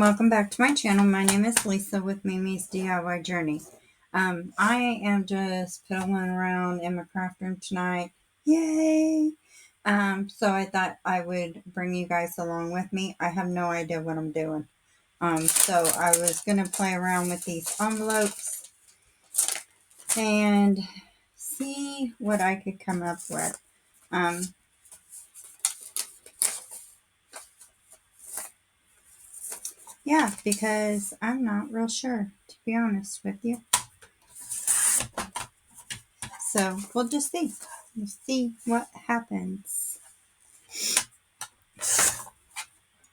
welcome back to my channel. My name is Lisa with Mimi's DIY Journey. I am just piddling around in my craft room tonight. Yay! So I thought I would bring you guys along with me. I have no idea what I'm doing. So I was going to play around with these envelopes and see what I could come up with. Yeah, because I'm not real sure, to be honest with you. So we'll just see. We'll see what happens.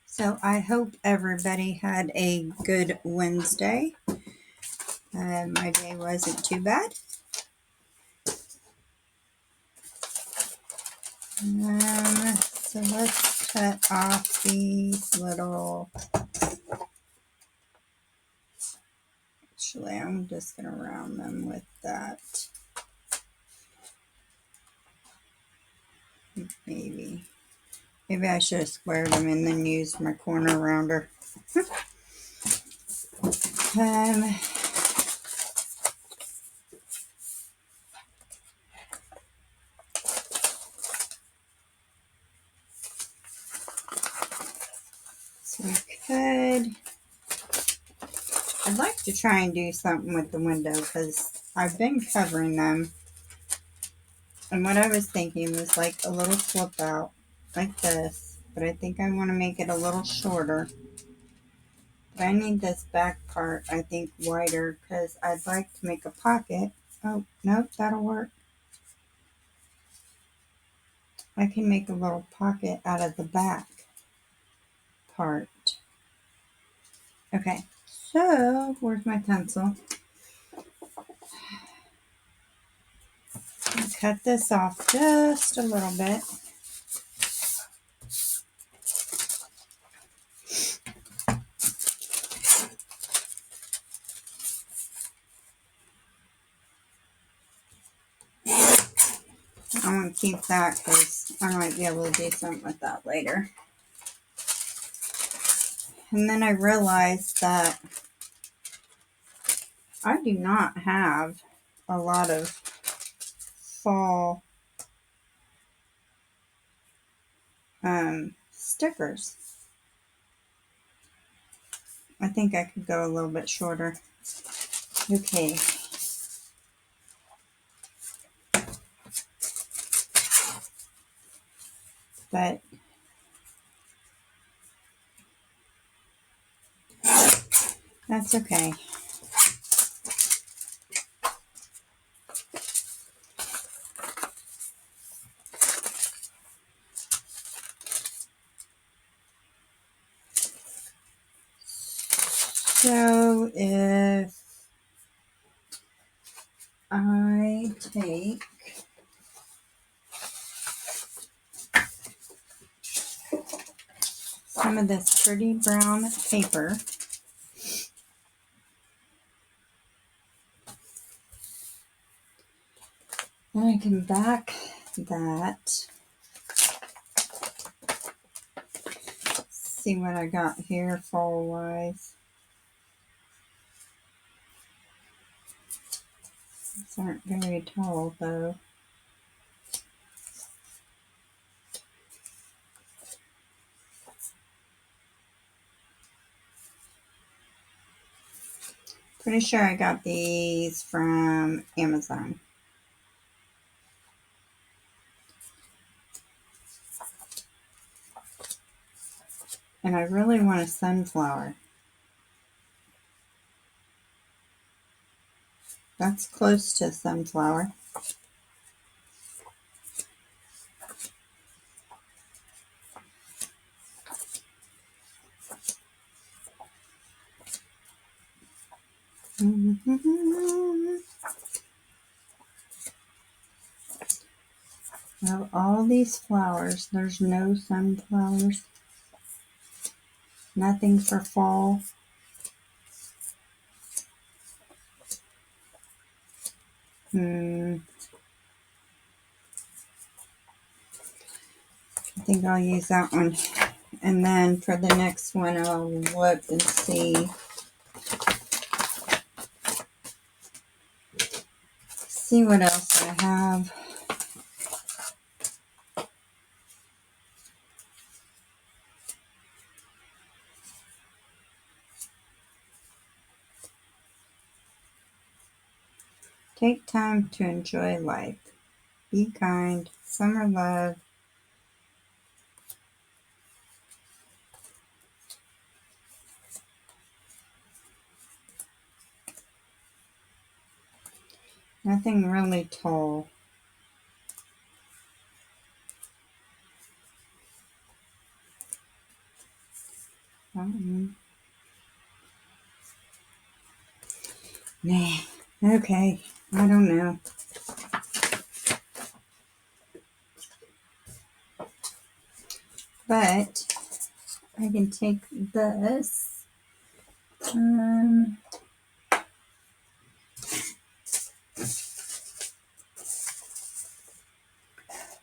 So I hope everybody had a good Wednesday. My day wasn't too bad. So let's cut off these little... Actually, I'm just going to round them with that. Maybe I should have squared them and then used my corner rounder. So we could... I'd like to try and do something with the window because I've been covering them. And what I was thinking was like a little flip out like this. But I think I want to make it a little shorter. But I need this back part, I think, wider because I'd like to make a pocket. Oh, nope, that'll work. I can make a little pocket out of the back part. Okay, so where's my pencil? Cut this off just a little bit. I want to keep that because I might be able to do something with that later. And then I realized that I do not have a lot of fall stickers. I think I could go a little bit shorter. Okay. But that's okay. So if I take some of this pretty brown paper, then I can back that. See what I got here fall wise. These aren't very tall though. Pretty sure I got these from Amazon. And I really want a sunflower. That's close to a sunflower. Of all these flowers, there's no sunflowers. Nothing for fall. I think I'll use that one And then for the next one, I'll look and see what else I have. Take time to enjoy life. Be kind. Summer love. Nothing really tall. Nah. Okay. I don't know. But I can take this.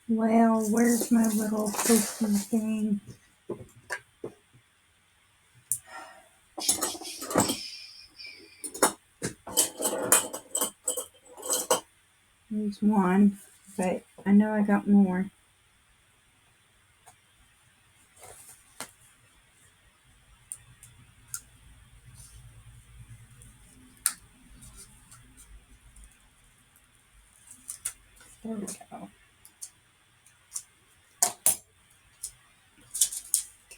Well, where's my little pokey thing? There's one, but I know I got more. There we go.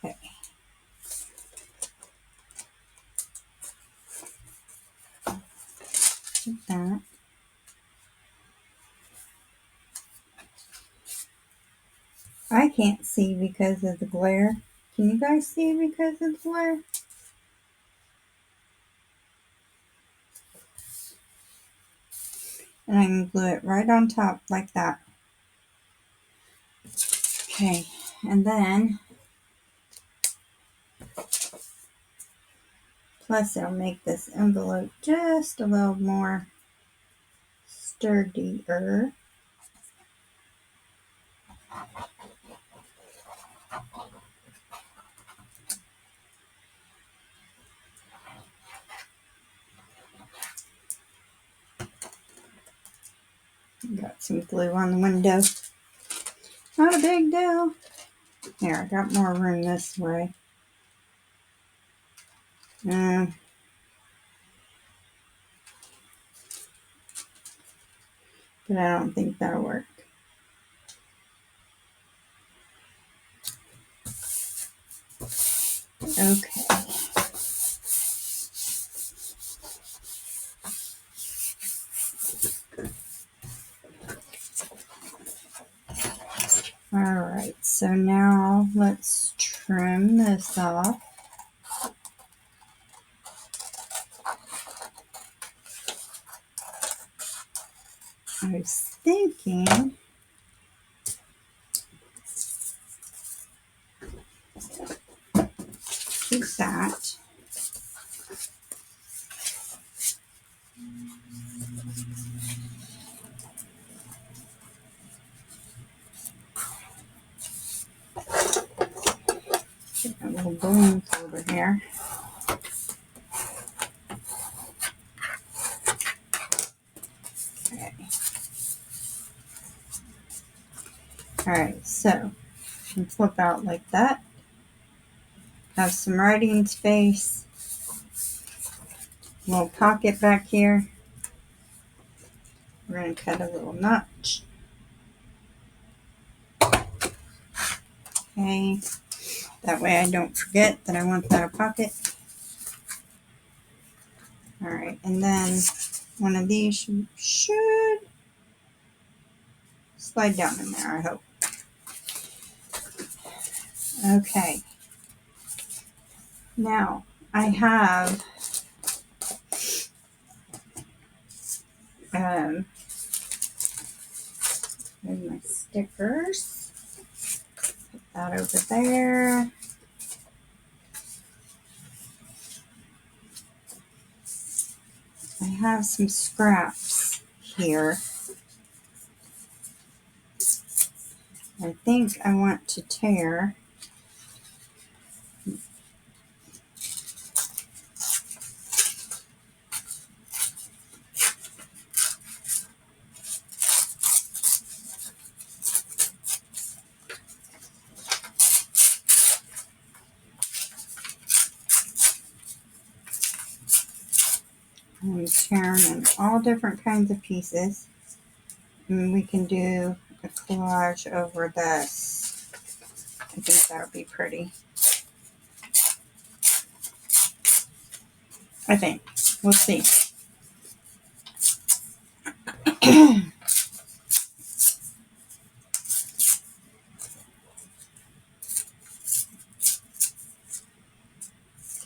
Okay. Like that. I can't see because of the glare. Can you guys see because of the glare? And I can glue it right on top like that. Okay, and then plus it'll make this envelope just a little more sturdier. Got some glue on the window. Not a big deal. Here, I got more room this way. But I don't think that'll work. Okay. Alright, so now let's trim this off. I was thinking keep that. Get my little balloons over here. Okay. Alright, so you can flip out like that. Have some writing space. Little pocket back here. We're going to cut a little notch. Okay. That way I don't forget that I want that a pocket. Alright, and then one of these should slide down in there, I hope. Okay. Now, I have there's my stickers. Put that over there. I have some scraps here. I think I want to tear and tear them in all different kinds of pieces. And we can do a collage over this. I think that would be pretty. I think. We'll see.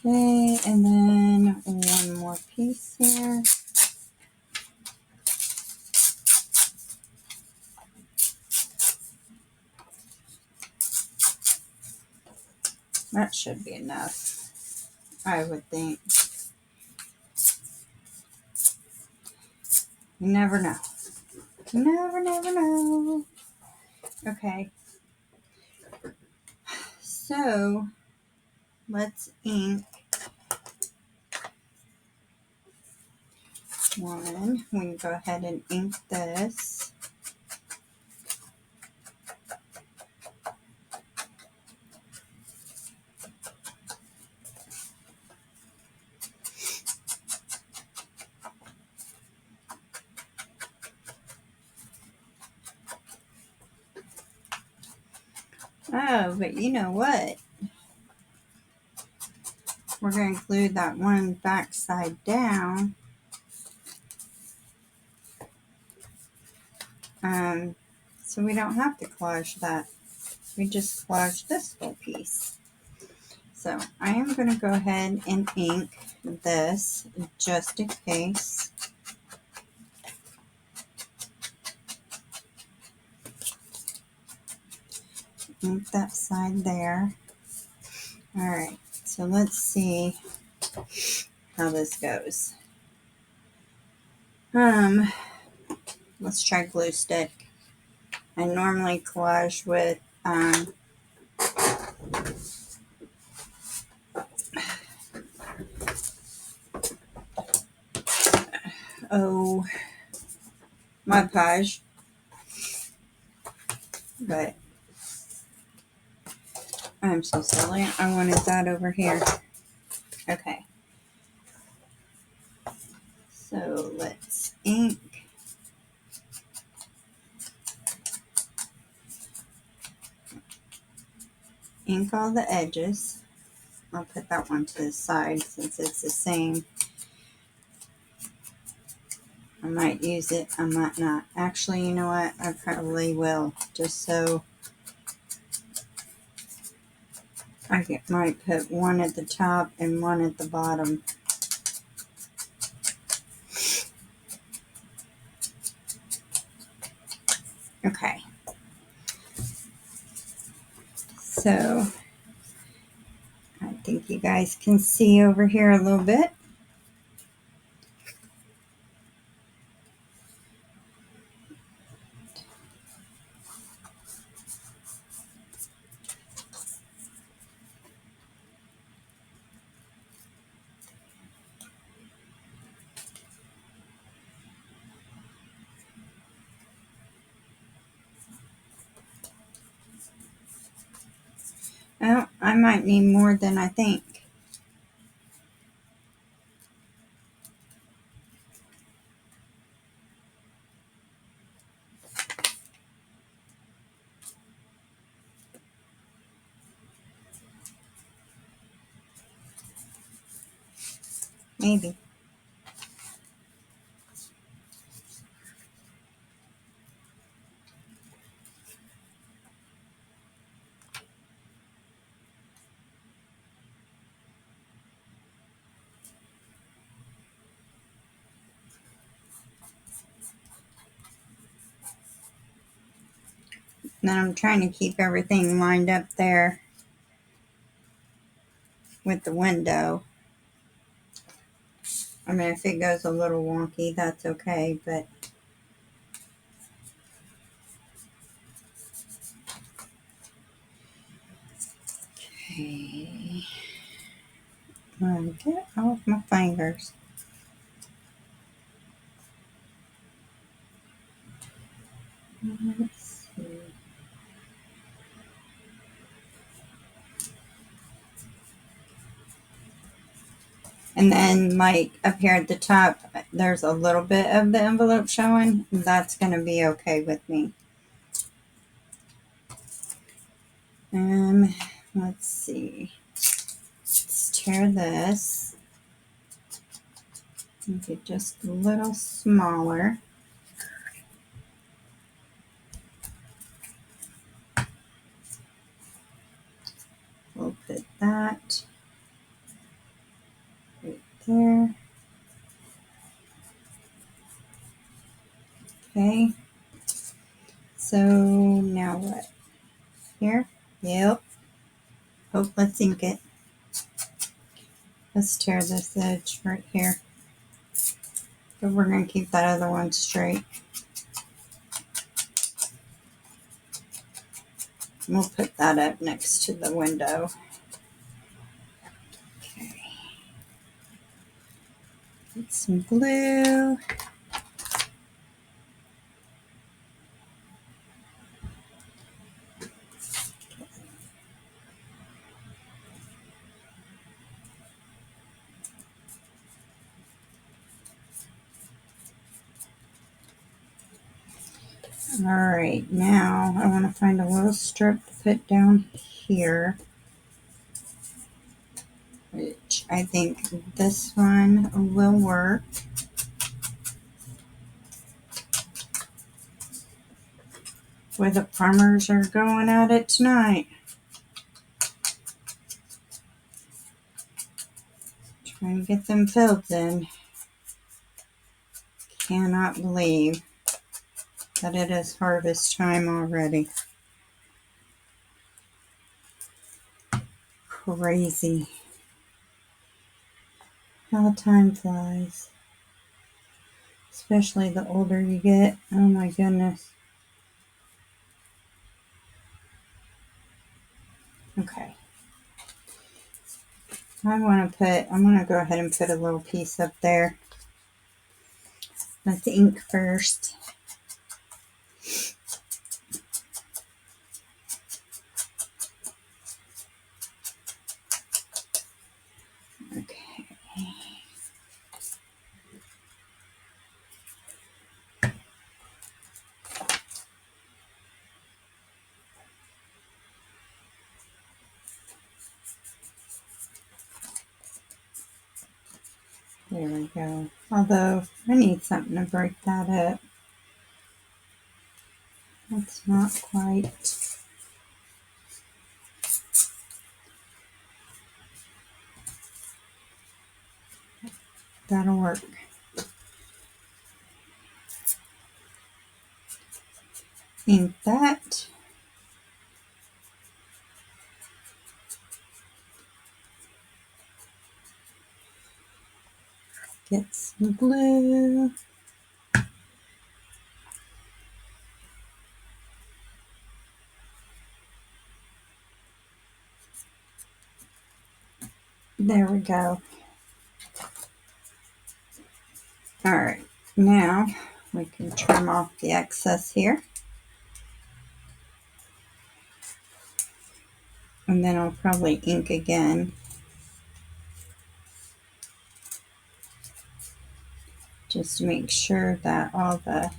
Okay, and then one more piece here. That should be enough, I would think. You never know. Never know. Okay. So, let's ink one. We can go ahead and ink this. Oh, but you know what? We're going to glue that one back side down. So we don't have to collage that. We just collage this whole piece. So I am going to go ahead and ink this just in case. Ink that side there. Alright, so let's see how this goes. Let's try glue stick. I normally collage with Mod Podge, but I'm so silly. I wanted that over here. Okay. So let's ink. Ink all the edges. I'll put that one to the side since it's the same. I might use it, I might not. Actually, you know what? I probably will, just so I might put one at the top and one at the bottom. Okay. So I think you guys can see over here a little bit. Oh, I might need more than I think. Maybe. Then I'm trying to keep everything lined up there with the window. I mean, if it goes a little wonky, that's okay, but okay. Get off my fingers. Let's see. And then like up here at the top, there's a little bit of the envelope showing. That's going to be okay with me. Let's see. Let's tear this. Make it just a little smaller. We'll put that right there. Okay. So now what? Here? Yep. Oh, let's ink it. Let's tear this edge right here. But we're going to keep that other one straight. We'll put that up next to the window. Okay. Get some glue. Alright, now I want to find a little strip to put down here, which I think this one will work. Where the farmers are going at it tonight. Trying to get them fields in. Cannot believe that it is harvest time already. Crazy. How time flies. Especially the older you get. Oh my goodness. Okay. I'm going to go ahead and put a little piece up there. Let's ink first. Okay. There we go. Although I need something to break that up. That's not quite. That'll work. Ink that. Get some glue. There we go. Alright, now we can trim off the excess here. And then I'll probably ink again. Just to make sure that all the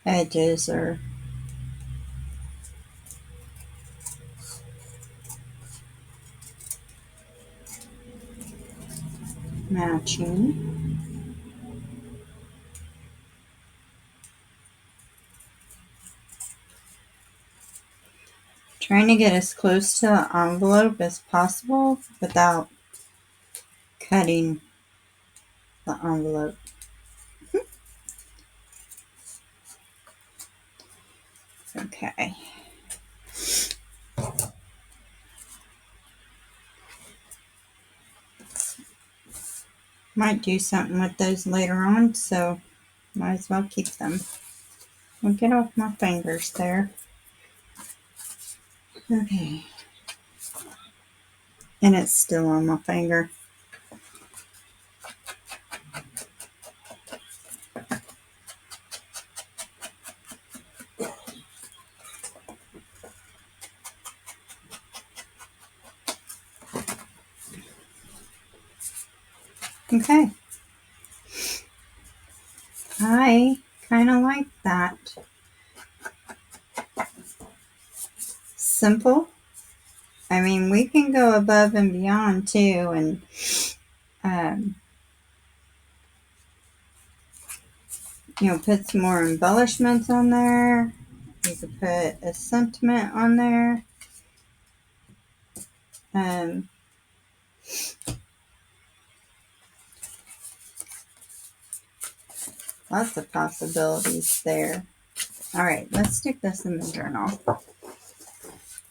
edges are matching. Trying to get as close to the envelope as possible without cutting the envelope. Okay. Might do something with those later on, so might as well keep them. I'll get off my fingers there. Okay. And it's still on my finger. Okay. I kind of like that. Simple. I mean, we can go above and beyond too, and um, put some more embellishments on there. You could put a sentiment on there. Um, Lots of possibilities there. All right, let's stick this in the journal.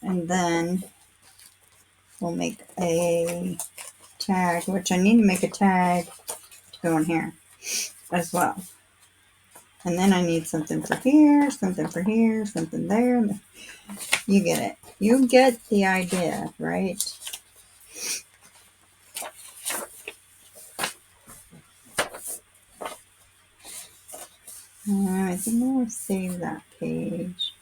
And then we'll make a tag, which I need to make a tag to go in here as well. And then I need something for here, something for here, something there. You get it. You get the idea, right? I think I'll save that page.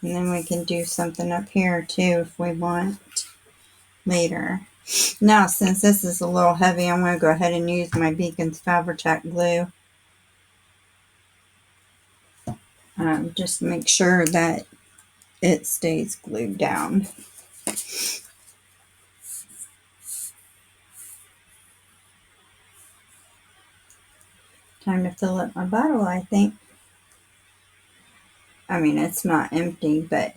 And then we can do something up here too if we want later. Now, since this is a little heavy, I'm going to go ahead and use my Beacon's Fabri-Tac glue. Just make sure that it stays glued down. Time to fill up my bottle, I think. I mean, it's not empty, but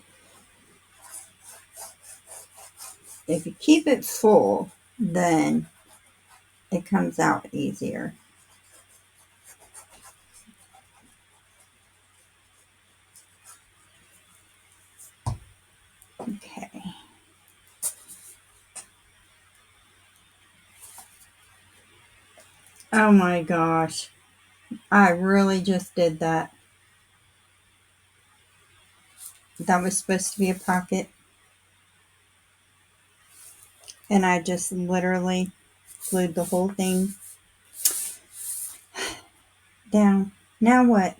if you keep it full, then it comes out easier. Okay. Oh my gosh. I really just did that. That was supposed to be a pocket. And I just literally glued the whole thing down. Now what?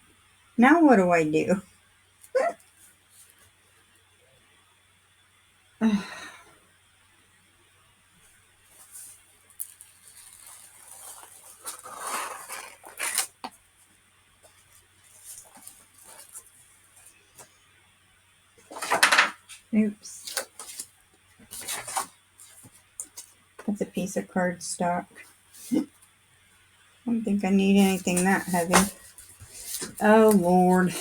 Now what do I do? Oops. That's a piece of cardstock. I don't think I need anything that heavy. Oh, Lord.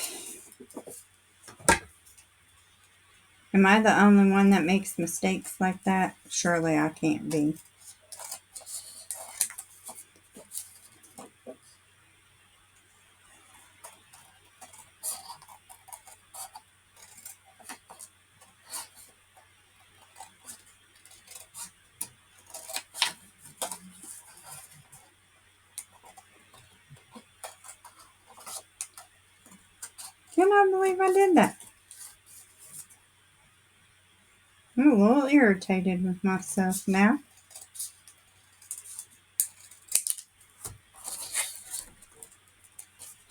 Am I the only one that makes mistakes like that? Surely I can't be. Cannot believe I did that. I'm a little irritated with myself now.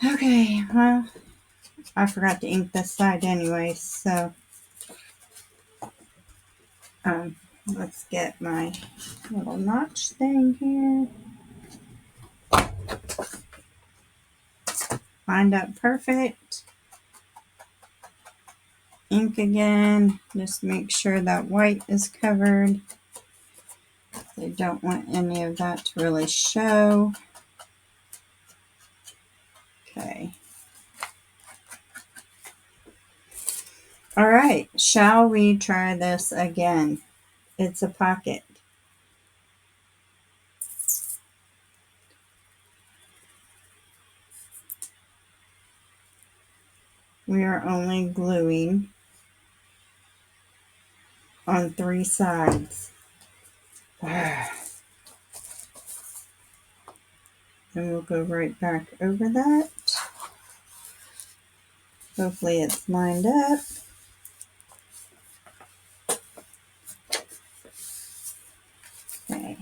Okay, well, I forgot to ink this side anyway, so let's get my little notch thing here. Lined up perfect. Ink again. Just make sure that white is covered. I don't want any of that to really show. Okay. All right, shall we try this again? It's a pocket. We are only gluing on 3 sides. Then we'll go right back over that. Hopefully it's lined up. Okay.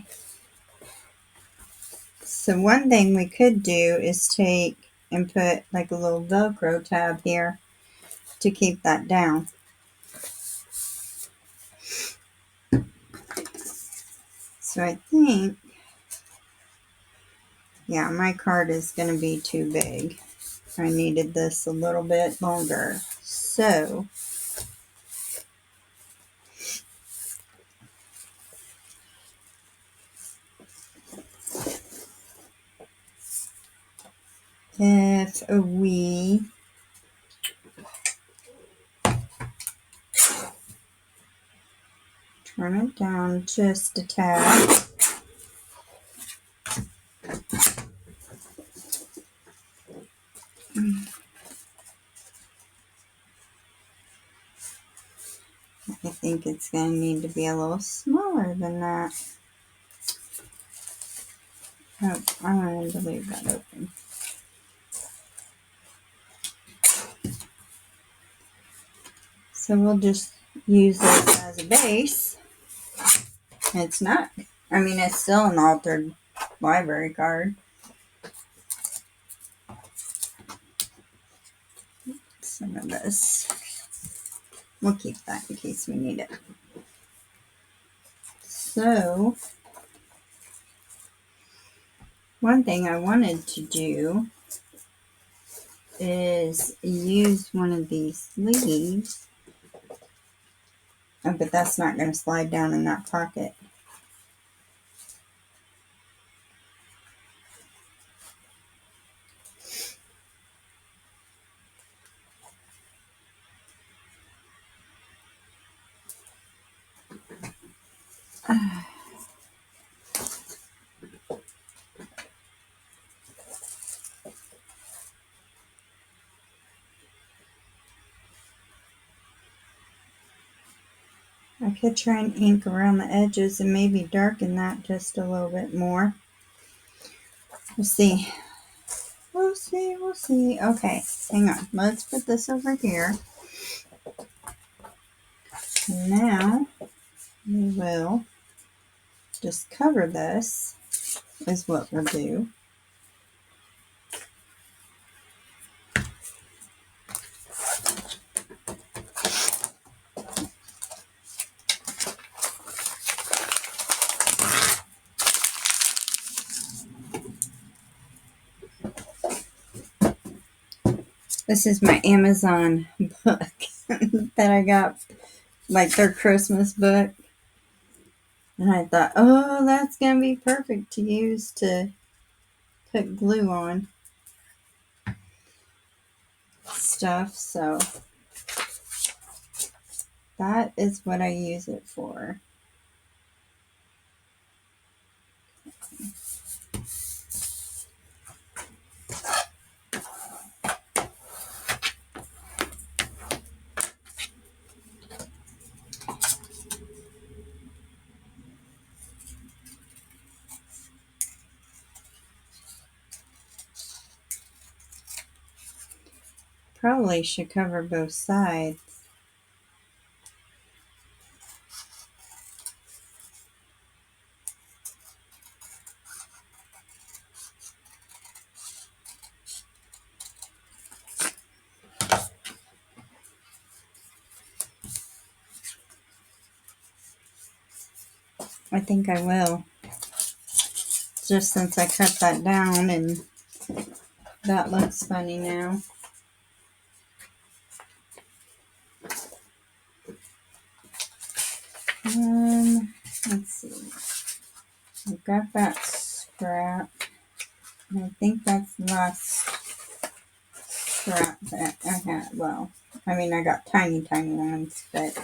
So one thing we could do is take and put like a little Velcro tab here to keep that down. So I think, yeah, my card is going to be too big. I needed this a little bit longer. So if we turn it down just a tad. I think it's going to need to be a little smaller than that. Oh, I wanted to leave that open. So we'll just use this as a base. It's not, I mean, it's still an altered library card. Some of this. We'll keep that in case we need it. So, one thing I wanted to do is use one of these sleeves. Oh, but that's not going to slide down in that pocket. I could try and ink around the edges and maybe darken that just a little bit more. We'll see. We'll see, we'll see. Okay, hang on. Let's put this over here. Now, we will just cover this, is what we'll do. This is my Amazon book that I got, like their Christmas book. And I thought, oh, that's going to be perfect to use to put glue on stuff. So that is what I use it for. Probably should cover both sides. I think I will. Just since I cut that down and that looks funny now. Let's see. I've got that scrap. I think that's the last scrap that I had. Well, I mean, I got tiny, tiny ones, but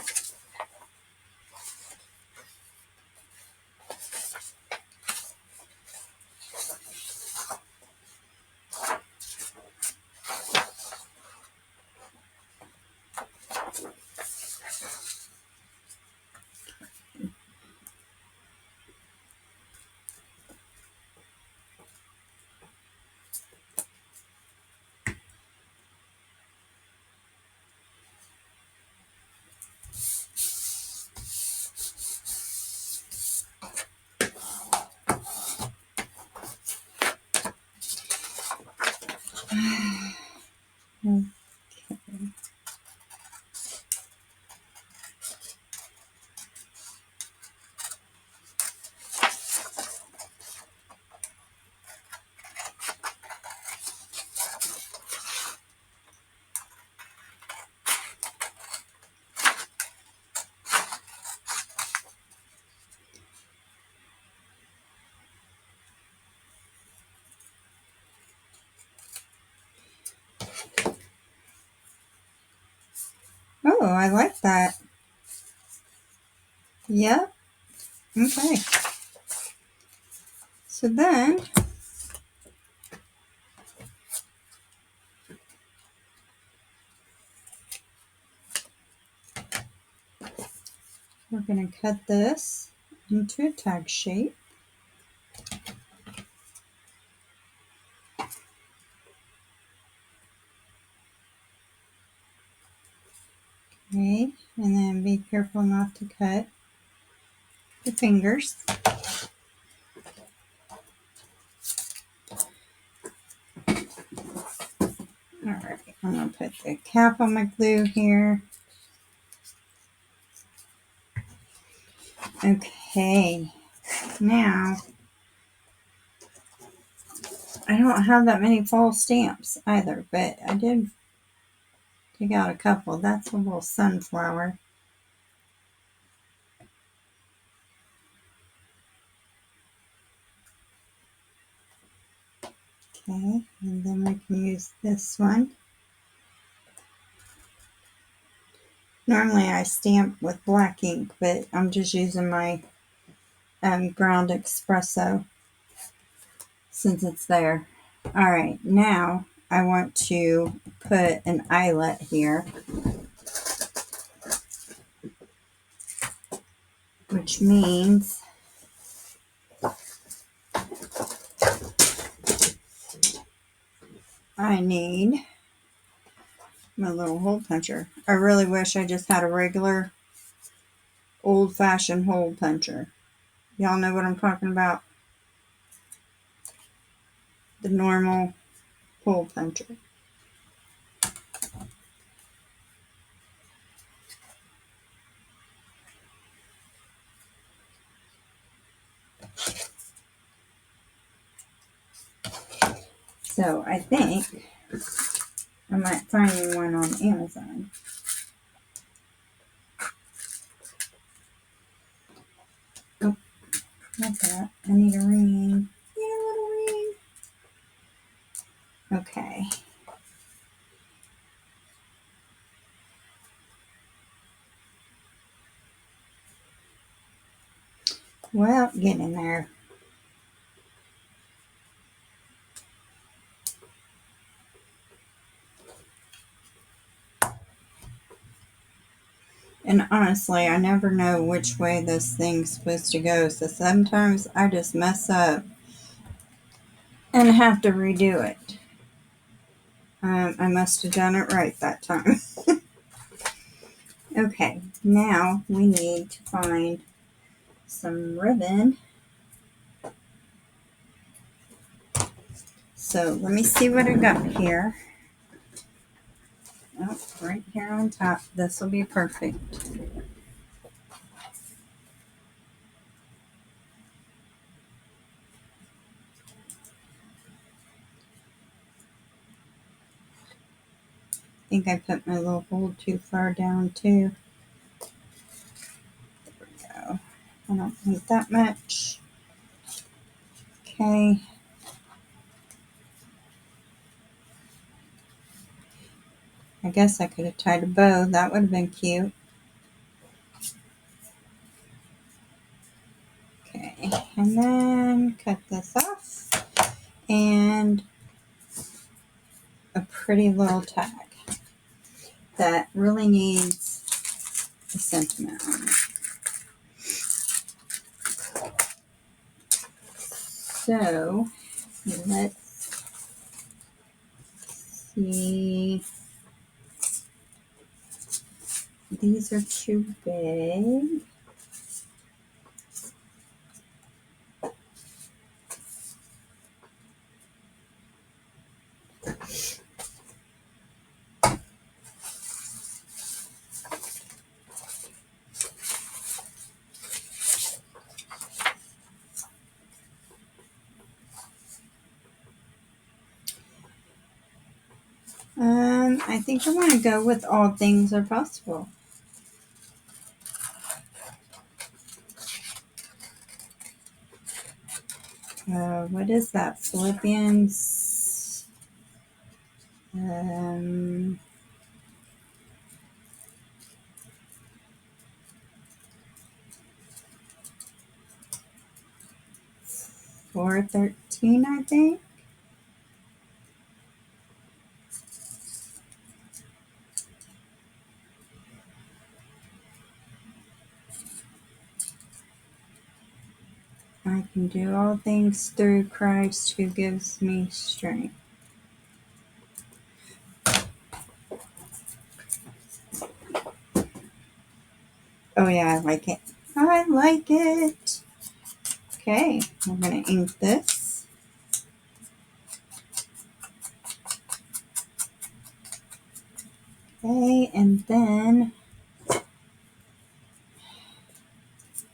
I like that. Yep. Okay. So then we're going to cut this into a tag shape. Okay, and then be careful not to cut the fingers. Alright, I'm going to put the cap on my glue here. Okay, now I don't have that many fall stamps either, but I did take out a couple. That's a little sunflower. Okay, and then we can use this one. Normally I stamp with black ink, but I'm just using my ground espresso since it's there. Alright, now I want to put an eyelet here, which means I need my little hole puncher. I really wish I just had a regular old-fashioned hole puncher. Y'all know what I'm talking about? The normal hole puncher. So I think I might find me one on Amazon. Oh, not that. I need a ring. Need a little ring. Okay. Well, get in there. And honestly, I never know which way this thing's supposed to go. So sometimes I just mess up and have to redo it. I must have done it right that time. Okay, now we need to find some ribbon. So let me see what I got here. Oh, right here on top. This will be perfect. I think I put my little hole too far down too. There we go. I don't need that much. Okay. I guess I could have tied a bow. That would have been cute. Okay, and then cut this off. And a pretty little tag that really needs a sentiment on it. So let's see. These are too big. I think I want to go with all things are possible. What is that? Philippians. 413, I think. I can do all things through Christ who gives me strength. Oh yeah, I like it. I like it. Okay, I'm going to ink this. Okay, and then,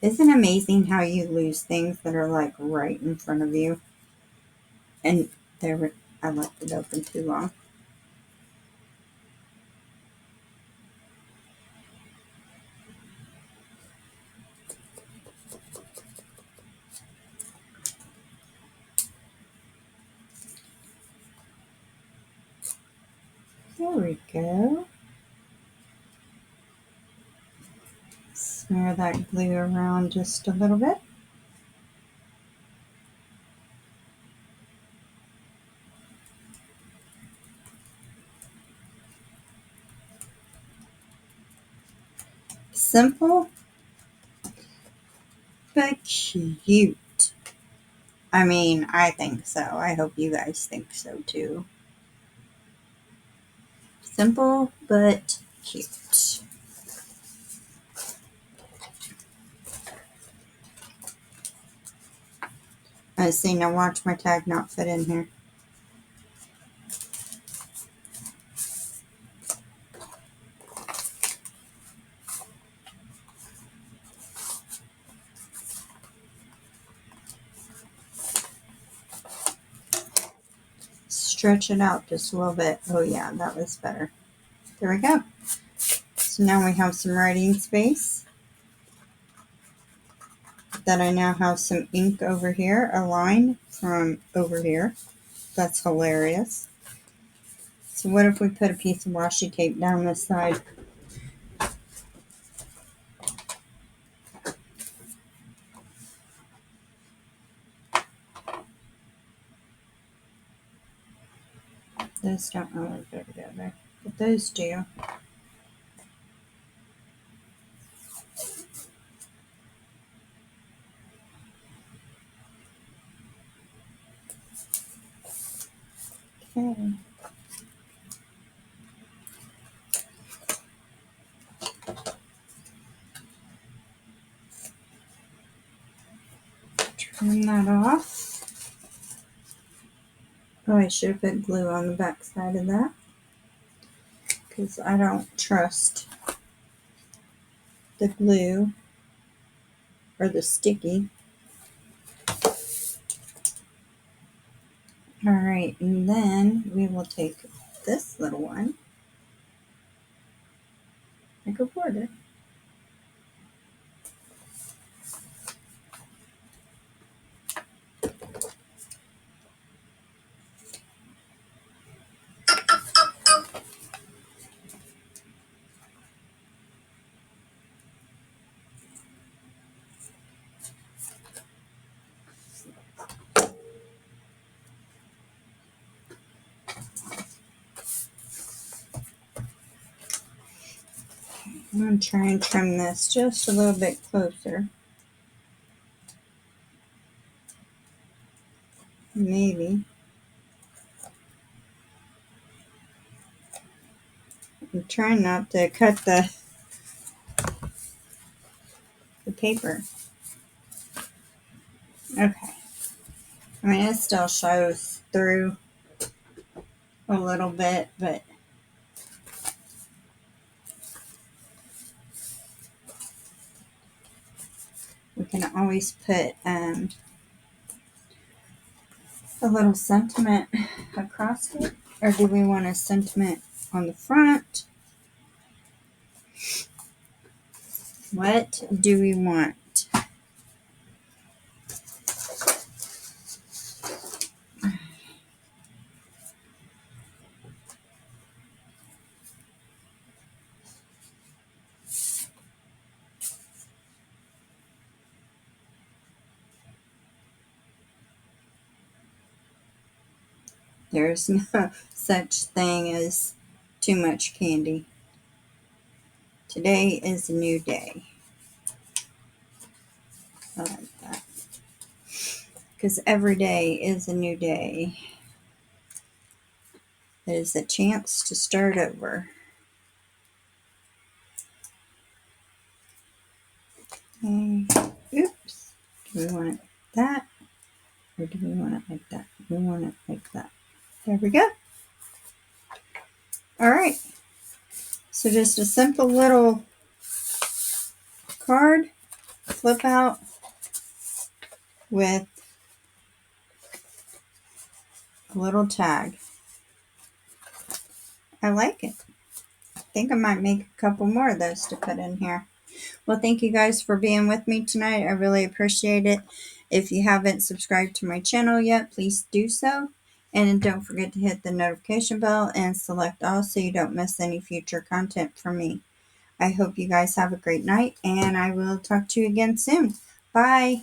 isn't it amazing how you lose things that are like right in front of you? And I left it open too long. There we go. Smear that glue around just a little bit. Simple, but cute. I mean, I think so. I hope you guys think so too. Simple, but cute. I see, now watch my tag not fit in here. Stretch it out just a little bit. Oh yeah, that was better. There we go. So now we have some writing space. Then I now have some ink over here, a line from over here. That's hilarious. So what if we put a piece of washi tape down this side? Those don't really go together, but those do. Okay. Turn that off. Oh, I should have put glue on the back side of that, because I don't trust the glue or the sticky. Alright, and then we will take this little one, like a border. I'm going to try and trim this just a little bit closer. Maybe. I'm trying not to cut the paper. Okay. I mean, it still shows through a little bit, but we can always put a little sentiment across it. Or do we want a sentiment on the front? What do we want? There's no such thing as too much candy. Today is a new day. I like that. Because every day is a new day. It is a chance to start over. Okay. Oops. Do we want it like that? Or do we want it like that? We want it like that. There we go. All right. So just a simple little card, flip out with a little tag. I like it. I think I might make a couple more of those to put in here. Well, thank you guys for being with me tonight. I really appreciate it. If you haven't subscribed to my channel yet, please do so. And don't forget to hit the notification bell and select all so you don't miss any future content from me. I hope you guys have a great night, and I will talk to you again soon. Bye.